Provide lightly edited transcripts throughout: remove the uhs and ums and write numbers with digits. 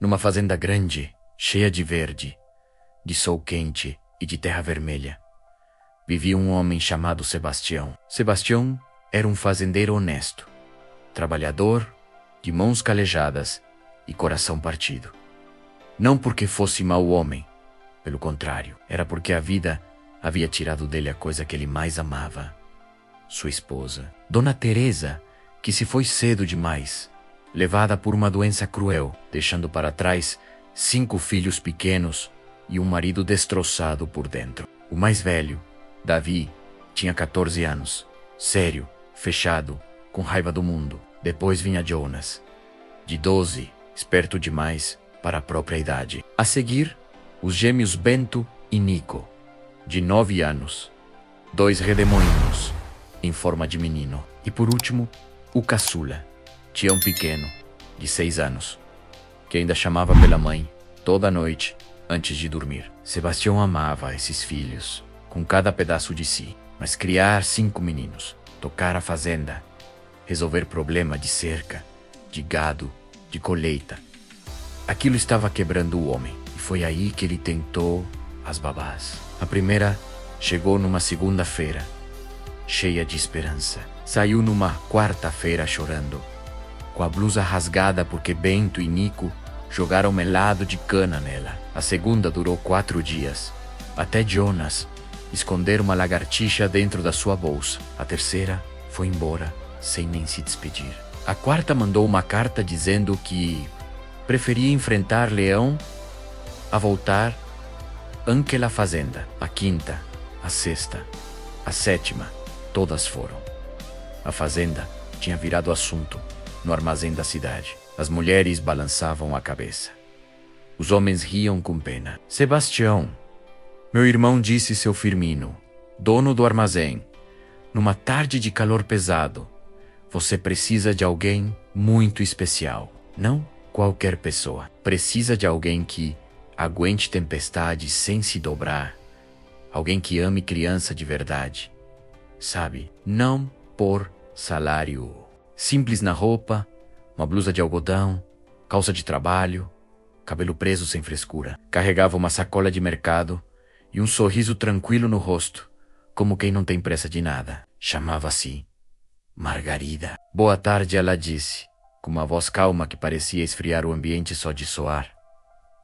Numa fazenda grande, cheia de verde, de sol quente e de terra vermelha, vivia um homem chamado Sebastião. Sebastião era um fazendeiro honesto, trabalhador, de mãos calejadas e coração partido. Não porque fosse mau homem, pelo contrário, era porque a vida havia tirado dele a coisa que ele mais amava, sua esposa, Dona Teresa, que se foi cedo demais, levada por uma doença cruel, deixando para trás 5 filhos pequenos e um marido destroçado por dentro. O mais velho, Davi, tinha 14 anos, sério, fechado, com raiva do mundo. Depois vinha Jonas, de 12, esperto demais para a própria idade. A seguir, os gêmeos Bento e Nico, de 9 anos, 2 redemoinhos, em forma de menino. E por último, o caçula, Tião pequeno, de 6 anos, que ainda chamava pela mãe toda noite antes de dormir. Sebastião amava esses filhos, com cada pedaço de si, mas criar 5 meninos, tocar a fazenda, resolver problema de cerca, de gado, de colheita, aquilo estava quebrando o homem. E foi aí que ele tentou as babás. A primeira chegou numa segunda-feira, cheia de esperança. Saiu numa quarta-feira chorando, com a blusa rasgada porque Bento e Nico jogaram melado de cana nela. A segunda durou 4 dias, até Jonas esconder uma lagartixa dentro da sua bolsa. A terceira foi embora sem nem se despedir. A quarta mandou uma carta dizendo que preferia enfrentar leão a voltar anque la fazenda. A quinta, a sexta, a sétima, todas foram. A fazenda tinha virado assunto no armazém da cidade. As mulheres balançavam a cabeça. Os homens riam com pena. Sebastião, meu irmão, disse seu Firmino, dono do armazém, numa tarde de calor pesado, você precisa de alguém muito especial. Não qualquer pessoa. Precisa de alguém que aguente tempestade sem se dobrar. Alguém que ame criança de verdade. Sabe, não por salário. Simples na roupa, uma blusa de algodão, calça de trabalho, cabelo preso sem frescura. Carregava uma sacola de mercado e um sorriso tranquilo no rosto, como quem não tem pressa de nada. Chamava-se Margarida. Boa tarde, ela disse, com uma voz calma que parecia esfriar o ambiente só de soar.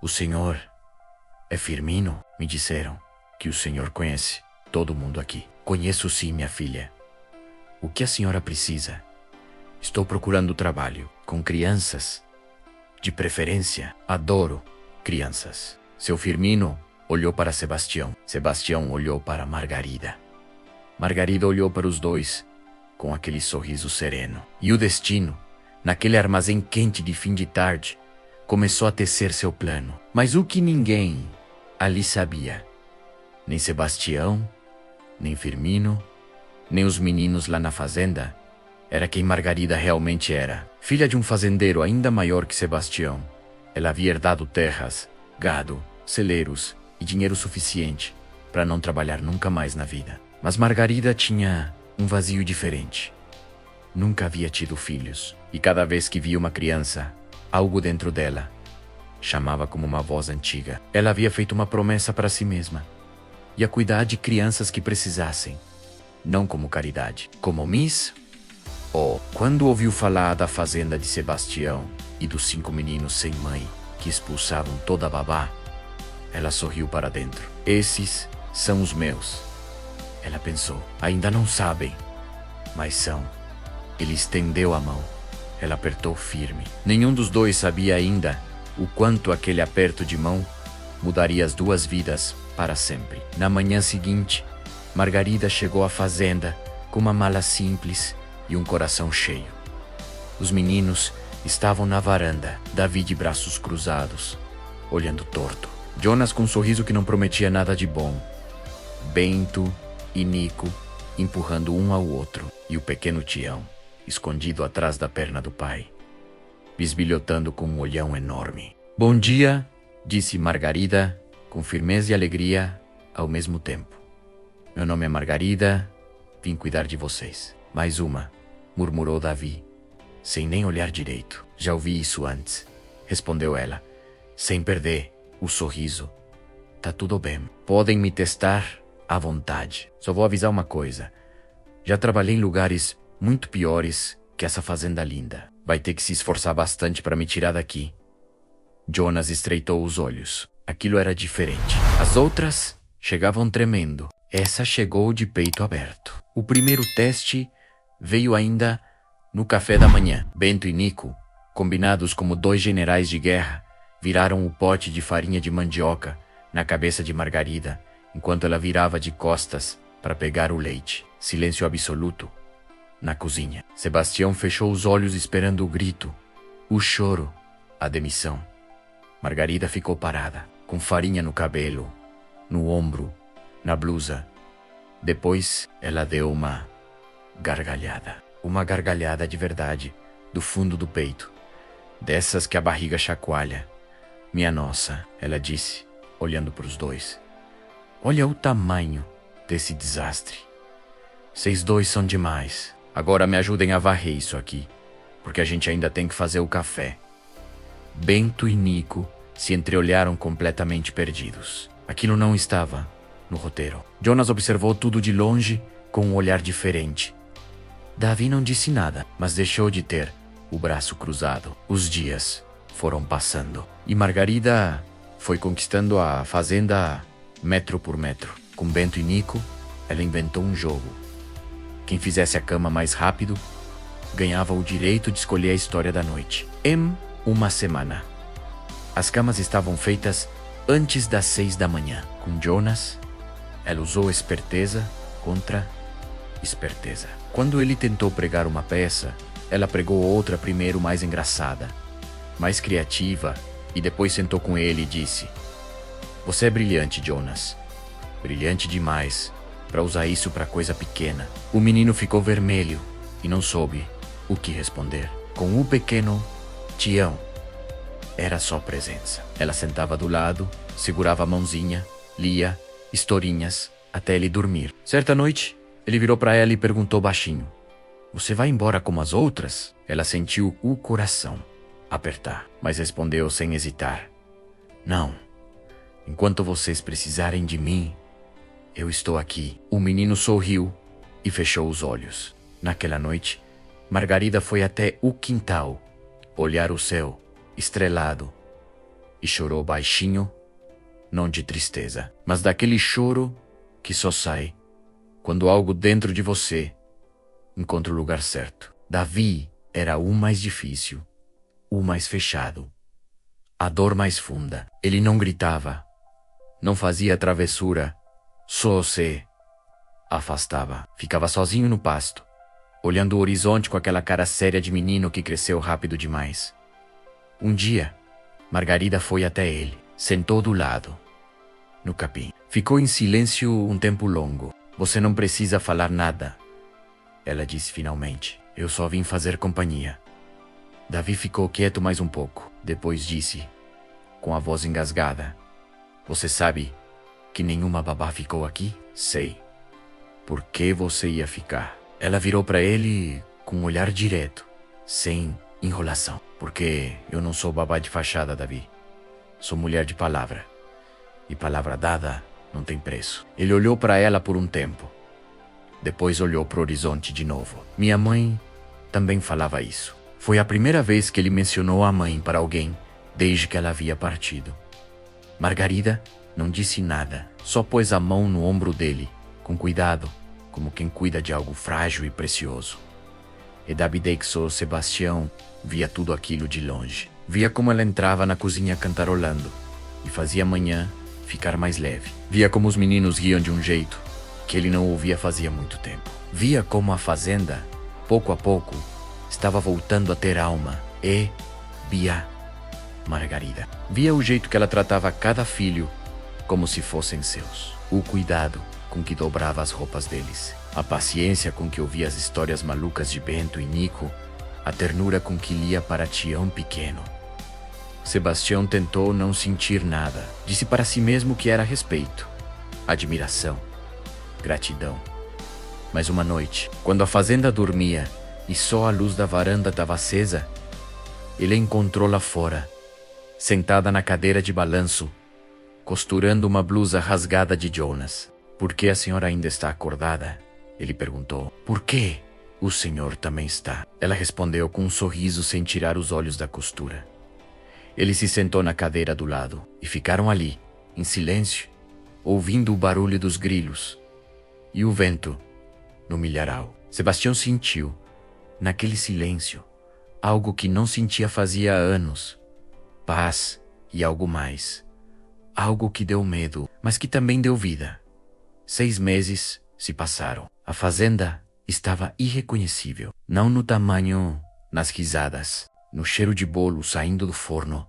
O senhor é Firmino? Me disseram que o senhor conhece todo mundo aqui. Conheço sim, minha filha. O que a senhora precisa? Estou procurando trabalho com crianças. De preferência, adoro crianças. Seu Firmino olhou para Sebastião. Sebastião olhou para Margarida. Margarida olhou para os dois com aquele sorriso sereno. E o destino, naquele armazém quente de fim de tarde, começou a tecer seu plano. Mas o que ninguém ali sabia, nem Sebastião, nem Firmino, nem os meninos lá na fazenda, era quem Margarida realmente era. Filha de um fazendeiro ainda maior que Sebastião, ela havia herdado terras, gado, celeiros e dinheiro suficiente para não trabalhar nunca mais na vida. Mas Margarida tinha um vazio diferente. Nunca havia tido filhos, e cada vez que via uma criança, algo dentro dela chamava como uma voz antiga. Ela havia feito uma promessa para si mesma: ia cuidar de crianças que precisassem, não como caridade. Como Miss? Quando ouviu falar da fazenda de Sebastião e dos 5 meninos sem mãe que expulsavam toda a babá, ela sorriu para dentro. Esses são os meus. Ela pensou. Ainda não sabem, mas são. Ele estendeu a mão. Ela apertou firme. Nenhum dos dois sabia ainda o quanto aquele aperto de mão mudaria as 2 vidas para sempre. Na manhã seguinte, Margarida chegou à fazenda com uma mala simples e um coração cheio. Os meninos estavam na varanda, Davi de braços cruzados, olhando torto. Jonas com um sorriso que não prometia nada de bom. Bento e Nico empurrando um ao outro. E o pequeno Tião, escondido atrás da perna do pai, bisbilhotando com um olhão enorme. Bom dia, disse Margarida, com firmeza e alegria ao mesmo tempo. Meu nome é Margarida, vim cuidar de vocês. Mais uma, murmurou Davi, sem nem olhar direito. Já ouvi isso antes, respondeu ela, sem perder o sorriso. Tá tudo bem. Podem me testar à vontade. Só vou avisar uma coisa. Já trabalhei em lugares muito piores que essa fazenda linda. Vai ter que se esforçar bastante para me tirar daqui. Jonas estreitou os olhos. Aquilo era diferente. As outras chegavam tremendo. Essa chegou de peito aberto. O primeiro teste veio ainda no café da manhã. Bento e Nico, combinados como dois generais de guerra, viraram o pote de farinha de mandioca na cabeça de Margarida, enquanto ela virava de costas para pegar o leite. Silêncio absoluto na cozinha. Sebastião fechou os olhos esperando o grito, o choro, a demissão. Margarida ficou parada, com farinha no cabelo, no ombro, na blusa. Depois ela deu uma gargalhada. Uma gargalhada de verdade, do fundo do peito. Dessas que a barriga chacoalha. Minha nossa, ela disse, olhando para os dois. Olha o tamanho desse desastre. Vocês dois são demais. Agora me ajudem a varrer isso aqui, porque a gente ainda tem que fazer o café. Bento e Nico se entreolharam completamente perdidos. Aquilo não estava no roteiro. Jonas observou tudo de longe com um olhar diferente. Davi não disse nada, mas deixou de ter o braço cruzado. Os dias foram passando e Margarida foi conquistando a fazenda metro por metro. Com Bento e Nico, ela inventou um jogo. Quem fizesse a cama mais rápido ganhava o direito de escolher a história da noite. Em uma semana. As camas estavam feitas antes das 6 da manhã. Com Jonas, ela usou esperteza contra esperteza. Quando ele tentou pregar uma peça, ela pregou outra primeiro mais engraçada, mais criativa, e depois sentou com ele e disse: Você é brilhante, Jonas. Brilhante demais para usar isso para coisa pequena. O menino ficou vermelho e não soube o que responder. Com o pequeno Tião, era só presença. Ela sentava do lado, segurava a mãozinha, lia historinhas até ele dormir. Certa noite, ele virou para ela e perguntou baixinho: Você vai embora como as outras? Ela sentiu o coração apertar, mas respondeu sem hesitar: Não. Enquanto vocês precisarem de mim, eu estou aqui. O menino sorriu e fechou os olhos. Naquela noite, Margarida foi até o quintal, olhar o céu estrelado, e chorou baixinho, não de tristeza, mas daquele choro que só sai quando algo dentro de você encontra o lugar certo. Davi era o mais difícil, o mais fechado, a dor mais funda. Ele não gritava, não fazia travessura, só se afastava. Ficava sozinho no pasto, olhando o horizonte com aquela cara séria de menino que cresceu rápido demais. Um dia, Margarida foi até ele, sentou do lado, no capim. Ficou em silêncio um tempo longo. Você não precisa falar nada, ela disse finalmente. Eu só vim fazer companhia. Davi ficou quieto mais um pouco. Depois disse, com a voz engasgada: Você sabe que nenhuma babá ficou aqui? Sei. Por que você ia ficar? Ela virou para ele com um olhar direto, sem enrolação. Porque eu não sou babá de fachada, Davi. Sou mulher de palavra. E palavra dada não tem preço. Ele olhou para ela por um tempo. Depois olhou para o horizonte de novo. Minha mãe também falava isso. Foi a primeira vez que ele mencionou a mãe para alguém desde que ela havia partido. Margarida não disse nada, só pôs a mão no ombro dele, com cuidado, como quem cuida de algo frágil e precioso. E Dabidexo Sebastião via tudo aquilo de longe. Via como ela entrava na cozinha cantarolando e fazia a manhã ficar mais leve. Via como os meninos riam de um jeito que ele não ouvia fazia muito tempo. Via como a fazenda, pouco a pouco, estava voltando a ter alma e via Margarida. Via o jeito que ela tratava cada filho como se fossem seus. O cuidado com que dobrava as roupas deles. A paciência com que ouvia as histórias malucas de Bento e Nico. A ternura com que lia para Tião pequeno. Sebastião tentou não sentir nada. Disse para si mesmo que era respeito, admiração, gratidão. Mas uma noite, quando a fazenda dormia e só a luz da varanda estava acesa, ele a encontrou lá fora, sentada na cadeira de balanço, costurando uma blusa rasgada de Jonas. Por que a senhora ainda está acordada? Ele perguntou. Por quê? O senhor também está. Ela respondeu com um sorriso sem tirar os olhos da costura. Ele se sentou na cadeira do lado e ficaram ali, em silêncio, ouvindo o barulho dos grilos e o vento no milharal. Sebastião sentiu, naquele silêncio, algo que não sentia fazia anos. Paz e algo mais. Algo que deu medo, mas que também deu vida. 6 meses se passaram. A fazenda estava irreconhecível. Não no tamanho, nas risadas, no cheiro de bolo saindo do forno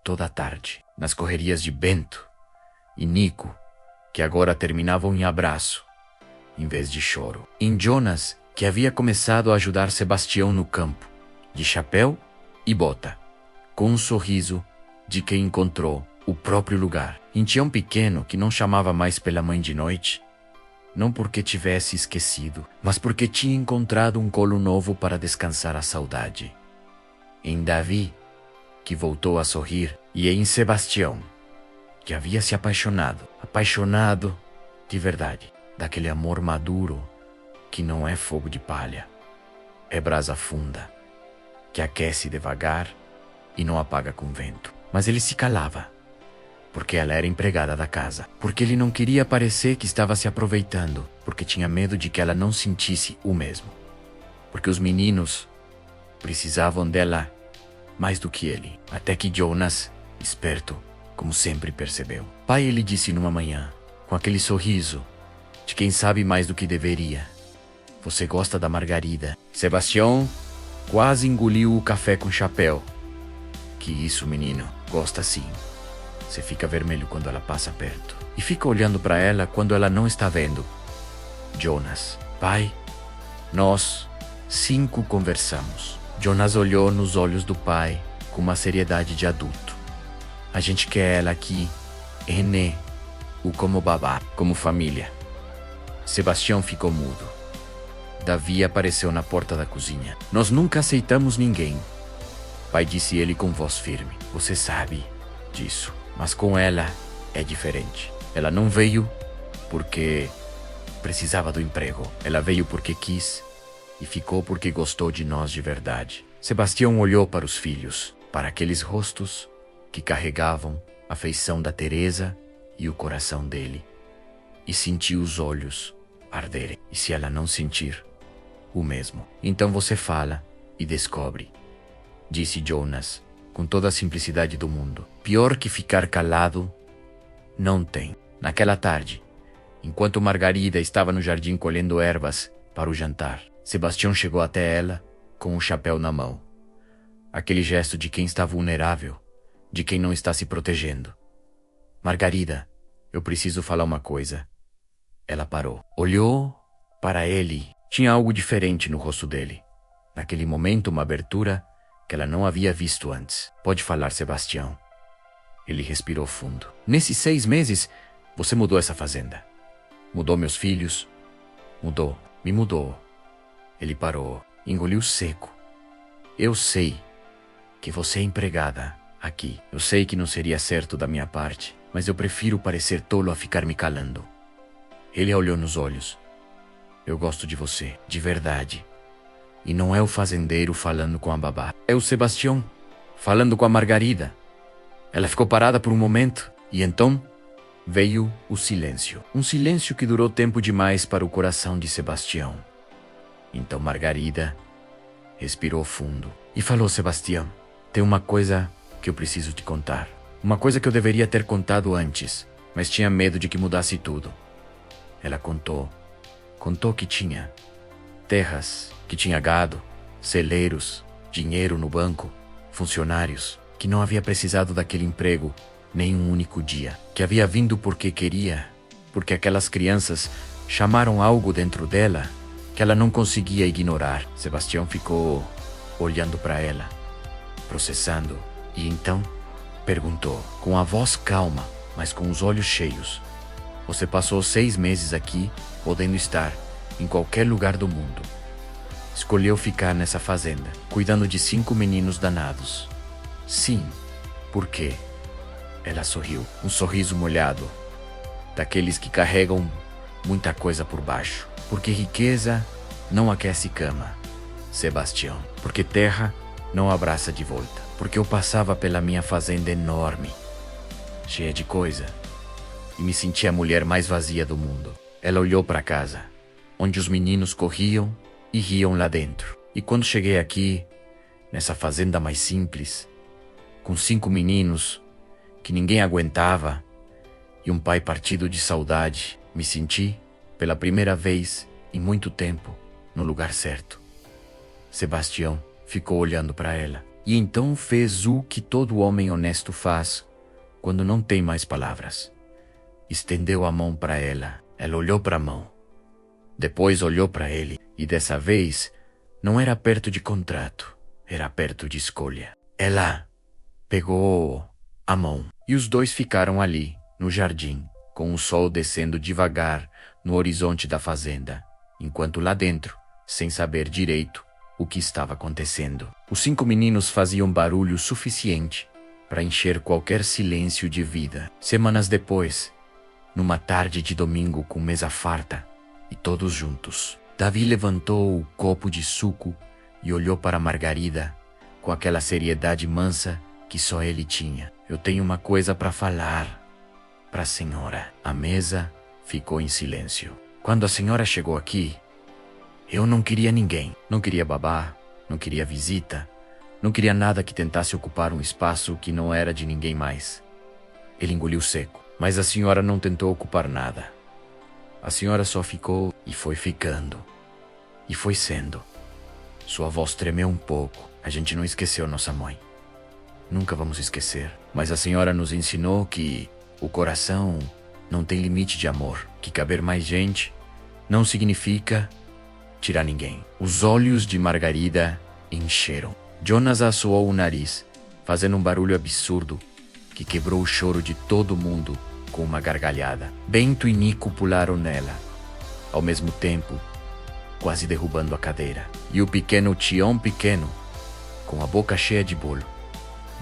toda a tarde, nas correrias de Bento e Nico, que agora terminavam em abraço, em vez de choro. Em Jonas, que havia começado a ajudar Sebastião no campo, de chapéu e bota, com um sorriso de quem encontrou o próprio lugar. Em Tião pequeno, que não chamava mais pela mãe de noite, não porque tivesse esquecido, mas porque tinha encontrado um colo novo para descansar a saudade. Em Davi, que voltou a sorrir, e em Sebastião, que havia se apaixonado de verdade, daquele amor maduro que não é fogo de palha, é brasa funda, que aquece devagar e não apaga com vento. Mas ele se calava, porque ela era empregada da casa, porque ele não queria parecer que estava se aproveitando, porque tinha medo de que ela não sentisse o mesmo, porque os meninos precisavam dela mais do que ele. Até que Jonas, esperto, como sempre, percebeu. Pai, ele disse numa manhã, com aquele sorriso de quem sabe mais do que deveria: você gosta da Margarida. Sebastião quase engoliu o café com chapéu. Que isso, menino, gosta sim. Você fica vermelho quando ela passa perto e fica olhando para ela quando ela não está vendo. Jonas, pai, nós 5 conversamos. Jonas olhou nos olhos do pai com uma seriedade de adulto. A gente quer ela aqui, Ené, o como babá, como família. Sebastião ficou mudo. Davi apareceu na porta da cozinha. Nós nunca aceitamos ninguém. Pai, disse ele com voz firme. Você sabe disso, mas com ela é diferente. Ela não veio porque precisava do emprego. Ela veio porque quis e ficou porque gostou de nós de verdade. Sebastião olhou para os filhos, para aqueles rostos que carregavam a feição da Teresa e o coração dele, e sentiu os olhos arderem. E se ela não sentir o mesmo, então você fala e descobre, disse Jonas, com toda a simplicidade do mundo. Pior que ficar calado não tem. Naquela tarde, enquanto Margarida estava no jardim colhendo ervas para o jantar, Sebastião chegou até ela com o chapéu na mão. Aquele gesto de quem está vulnerável, de quem não está se protegendo. Margarida, eu preciso falar uma coisa. Ela parou. Olhou para ele. Tinha algo diferente no rosto dele. Naquele momento, uma abertura que ela não havia visto antes. Pode falar, Sebastião. Ele respirou fundo. Nesses 6 meses, você mudou essa fazenda. Mudou meus filhos. Mudou. Me mudou. Ele parou. Engoliu seco. Eu sei que você é empregada aqui. Eu sei que não seria certo da minha parte, mas eu prefiro parecer tolo a ficar me calando. Ele a olhou nos olhos. Eu gosto de você, de verdade. E não é o fazendeiro falando com a babá. É o Sebastião falando com a Margarida. Ela ficou parada por um momento e então veio o silêncio. Um silêncio que durou tempo demais para o coração de Sebastião. Então Margarida respirou fundo e falou: Sebastião, tem uma coisa que eu preciso te contar. Uma coisa que eu deveria ter contado antes, mas tinha medo de que mudasse tudo. Ela contou. Contou que tinha terras, que tinha gado, celeiros, dinheiro no banco, funcionários, que não havia precisado daquele emprego nem um único dia, que havia vindo porque queria, porque aquelas crianças chamaram algo dentro dela que ela não conseguia ignorar. Sebastião ficou olhando para ela, processando, e então perguntou, com a voz calma, mas com os olhos cheios: você passou 6 meses aqui, podendo estar em qualquer lugar do mundo. Escolheu ficar nessa fazenda, cuidando de 5 meninos danados. Sim, Por quê? Ela sorriu, um sorriso molhado, daqueles que carregam muita coisa por baixo. Porque riqueza não aquece cama, Sebastião. Porque terra não abraça de volta. Porque eu passava pela minha fazenda enorme, cheia de coisa, e me sentia a mulher mais vazia do mundo. Ela olhou para casa, onde os meninos corriam e riam lá dentro. E quando cheguei aqui, nessa fazenda mais simples, com 5 meninos que ninguém aguentava e um pai partido de saudade, me senti, pela primeira vez em muito tempo, no lugar certo. Sebastião ficou olhando para ela e então fez o que todo homem honesto faz quando não tem mais palavras. Estendeu a mão para ela. Ela olhou para a mão. Depois olhou para ele e dessa vez não era perto de contrato, era perto de escolha. Ela pegou a mão e os dois ficaram ali, no jardim, com o sol descendo devagar no horizonte da fazenda, enquanto lá dentro, sem saber direito o que estava acontecendo, os 5 meninos faziam barulho suficiente para encher qualquer silêncio de vida. Semanas depois, numa tarde de domingo com mesa farta e todos juntos, Davi levantou o copo de suco e olhou para Margarida com aquela seriedade mansa que só ele tinha. Eu tenho uma coisa para falar para a senhora. A mesa ficou em silêncio. Quando a senhora chegou aqui, eu não queria ninguém. Não queria babá, não queria visita, não queria nada que tentasse ocupar um espaço que não era de ninguém mais. Ele engoliu seco. Mas a senhora não tentou ocupar nada. A senhora só ficou e foi ficando. E foi sendo. Sua voz tremeu um pouco. A gente não esqueceu nossa mãe. Nunca vamos esquecer. Mas a senhora nos ensinou que o coração não tem limite de amor. Que caber mais gente não significa tirar ninguém. Os olhos de Margarida encheram. Jonas assoou o nariz, fazendo um barulho absurdo que quebrou o choro de todo mundo com uma gargalhada. Bento e Nico pularam nela, ao mesmo tempo, quase derrubando a cadeira. E o pequeno Tião Pequeno, com a boca cheia de bolo,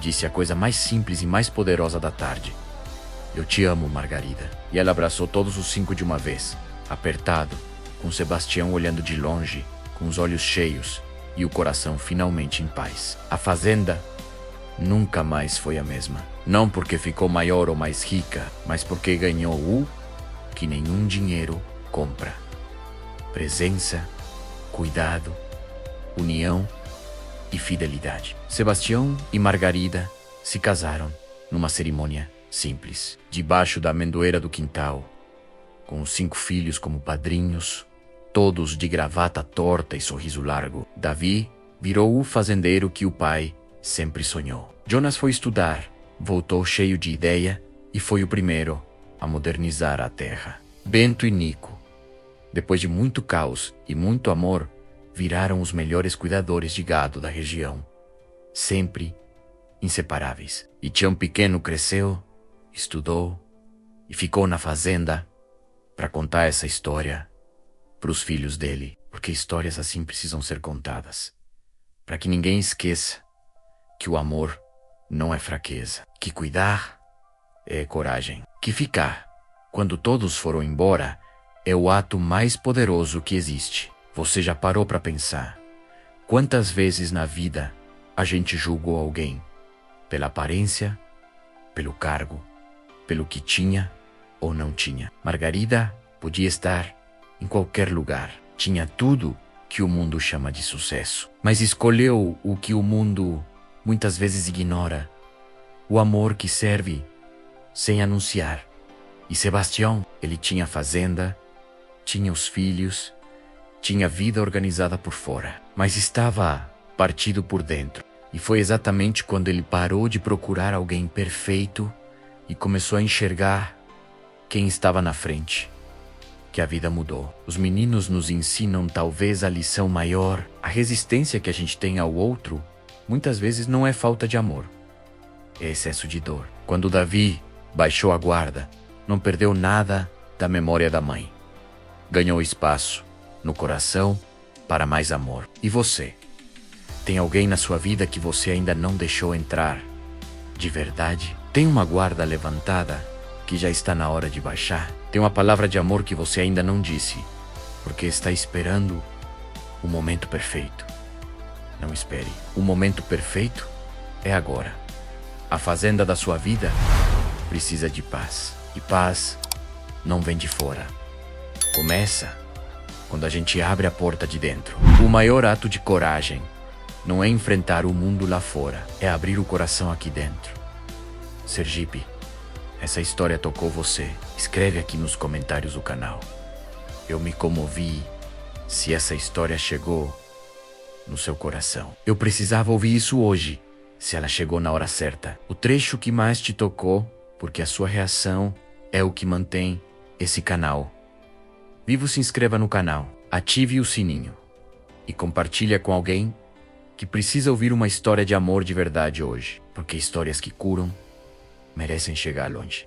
disse a coisa mais simples e mais poderosa da tarde. Eu te amo, Margarida. E ela abraçou todos os 5 de uma vez, apertado, com Sebastião olhando de longe, com os olhos cheios e o coração finalmente em paz. A fazenda nunca mais foi a mesma. Não porque ficou maior ou mais rica, mas porque ganhou o que nenhum dinheiro compra: presença, cuidado, união e fidelidade. Sebastião e Margarida se casaram numa cerimônia simples, debaixo da amendoeira do quintal, com os 5 filhos como padrinhos, todos de gravata torta e sorriso largo. Davi virou o fazendeiro que o pai sempre sonhou. Jonas foi estudar, voltou cheio de ideia e foi o primeiro a modernizar a terra. Bento e Nico, depois de muito caos e muito amor, viraram os melhores cuidadores de gado da região, sempre inseparáveis. E Tião Pequeno cresceu, estudou e ficou na fazenda para contar essa história para os filhos dele, porque histórias assim precisam ser contadas, para que ninguém esqueça que o amor não é fraqueza, que cuidar é coragem, que ficar quando todos foram embora é o ato mais poderoso que existe. Você já parou para pensar quantas vezes na vida a gente julgou alguém pela aparência, pelo cargo, pelo que tinha ou não tinha? Margarida podia estar em qualquer lugar, tinha tudo que o mundo chama de sucesso, mas escolheu o que o mundo muitas vezes ignora: o amor que serve sem anunciar. E Sebastião, ele tinha fazenda, tinha os filhos, tinha vida organizada por fora, mas estava partido por dentro. E foi exatamente quando ele parou de procurar alguém perfeito e começou a enxergar quem estava na frente, que a vida mudou. Os meninos nos ensinam talvez a lição maior: a resistência que a gente tem ao outro muitas vezes não é falta de amor, é excesso de dor. Quando Davi baixou a guarda, não perdeu nada da memória da mãe. Ganhou espaço no coração para mais amor. E você? Tem alguém na sua vida que você ainda não deixou entrar de verdade? Tem uma guarda levantada que já está na hora de baixar? Tem uma palavra de amor que você ainda não disse, porque está esperando o momento perfeito. Não espere. O momento perfeito é agora. A fazenda da sua vida precisa de paz. E paz não vem de fora. Começa quando a gente abre a porta de dentro. O maior ato de coragem não é enfrentar o mundo lá fora, é abrir o coração aqui dentro. Sergipe, essa história tocou você? Escreve aqui nos comentários do canal. Eu me comovi se essa história chegou no seu coração. Eu precisava ouvir isso hoje, se ela chegou na hora certa. O trecho que mais te tocou, porque a sua reação é o que mantém esse canal vivo. Se inscreva no canal, ative o sininho e compartilha com alguém que precisa ouvir uma história de amor de verdade hoje, porque histórias que curam merecem chegar longe.